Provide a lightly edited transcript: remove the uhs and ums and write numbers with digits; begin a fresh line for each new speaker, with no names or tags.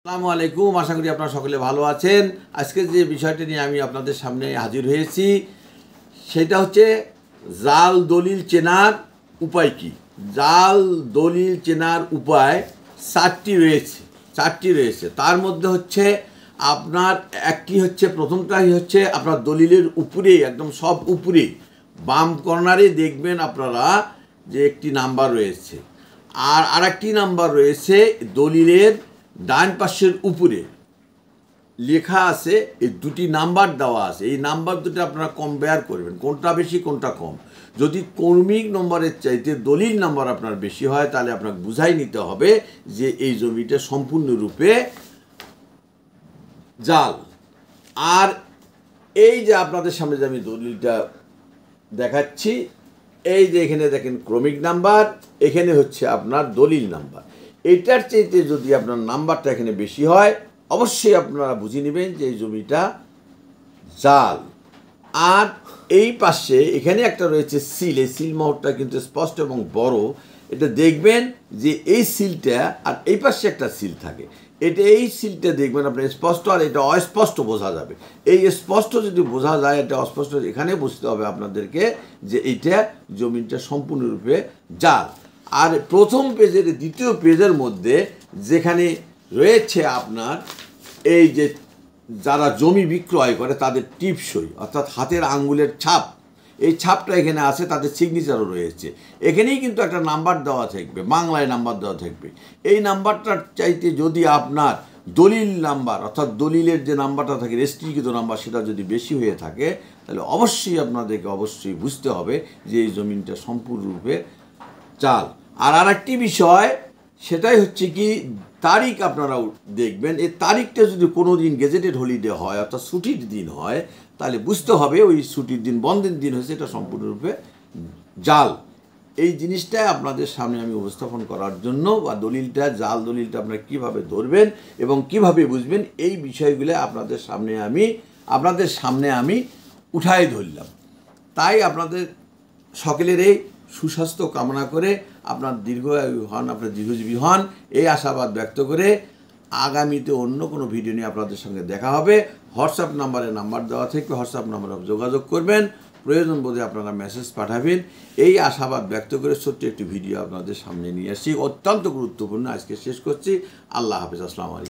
আসসালামু আলাইকুম। আশা করি আপনারা সকলে ভালো আছেন। আজকে যে বিষয়টা নিয়ে আমি আপনাদের সামনে হাজির হয়েছি সেটা হচ্ছে জাল দলিল চেনার উপায় কি। জাল দলিল চেনার উপায় চারটি রয়েছে। তার মধ্যে হচ্ছে আপনার একটি হচ্ছে, প্রথমটাই হচ্ছে আপনার দলিলের উপরে, একদম সব উপরে বাম কর্নারে দেখবেন আপনারা যে একটি নাম্বার রয়েছে, আর আরেকটি নাম্বার রয়েছে দলিলের ডান পাশের উপরে লেখা আছে। এই দুটি নাম্বার দেওয়া আছে, এই নাম্বার দুটো আপনারা কম্পেয়ার করবেন কোনটা বেশি কোনটা কম। যদি কর্মিক নম্বরের চাইতে দলিল নাম্বার আপনার বেশি হয় তাহলে আপনাকে বুঝাই নিতে হবে যে এই জমিটা সম্পূর্ণরূপে জাল। আর এই যে আপনাদের সামনে যে আমি দলিলটা দেখাচ্ছি, এই যে এখানে দেখেন ক্রমিক নাম্বার, এখানে হচ্ছে আপনার দলিল নাম্বার। এটার চাইতে যদি আপনার নাম্বারটা এখানে বেশি হয় অবশ্যই আপনারা বুঝে নেবেন যে এই জমিটা জাল। আর এই পাশে এখানে একটা রয়েছে সিল, এই সিল মোহরটা কিন্তু স্পষ্ট এবং বড়। এটা দেখবেন যে এই সিলটা আর এই পাশে একটা সিল থাকে, এই সিলটা দেখবেন আপনার স্পষ্ট, আর এটা অস্পষ্ট বোঝা যাবে। এই স্পষ্ট যদি বোঝা যায়, এটা অস্পষ্ট এখানে বুঝতে হবে আপনাদেরকে যে এইটা জমিটা সম্পূর্ণরূপে জাল। আর প্রথম পেজের দ্বিতীয় পেজের মধ্যে যেখানে রয়েছে আপনার এই যে যারা জমি বিক্রয় করে তাদের টিপসই, অর্থাৎ হাতের আঙ্গুলের ছাপ, এই ছাপটা এখানে আছে, তাদের সিগনেচারও রয়েছে। এখানেই কিন্তু একটা নাম্বার দেওয়া থাকবে, বাংলায় নাম্বার দেওয়া থাকবে। এই নাম্বারটার চাইতে যদি আপনার দলিল নাম্বার, অর্থাৎ দলিলের যে নাম্বারটা থাকে রেজিস্ট্রিকৃত নাম্বার, সেটা যদি বেশি হয়ে থাকে তাহলে অবশ্যই আপনাদেরকে বুঝতে হবে যে এই জমিনটা সম্পূর্ণরূপে জাল। আর আরেকটি বিষয়, সেটাই হচ্ছে কি তারিখ আপনারা দেখবেন। এই তারিখটা যদি কোনো দিন গেজেটেড হলিডে হয়, অর্থাৎ ছুটির দিন হয়, তাহলে বুঝতে হবে ওই ছুটির দিন, বন্ধের দিন হয়েছে, এটা সম্পূর্ণরূপে জাল। এই জিনিসটা আপনাদের সামনে আমি উপস্থাপন করার জন্য, বা দলিলটা জাল দলিলটা আপনারা কীভাবে ধরবেন এবং কিভাবে বুঝবেন, এই বিষয়গুলো আপনাদের সামনে আমি উঠাই ধরলাম। তাই আপনাদের সকলের এই সুস্বাস্থ্য কামনা করে, আপনার দীর্ঘায়ু হন, আপনার দীর্ঘজীবী হন, এই আশাবাদ ব্যক্ত করে আগামীতে অন্য কোনো ভিডিও নিয়ে আপনাদের সঙ্গে দেখা হবে। হোয়াটসঅ্যাপ নাম্বার দেওয়া থাকবে, হোয়াটসঅ্যাপ নাম্বারে যোগাযোগ করবেন, প্রয়োজন বোধে আপনারা মেসেজ পাঠাবেন। এই আশাবাদ ব্যক্ত করে ছোট্ট একটি ভিডিও আপনাদের সামনে নিয়ে আসছি, অত্যন্ত গুরুত্বপূর্ণ। আজকে শেষ করছি। আল্লাহ হাফেজ। আসসালামু আলাইকুম।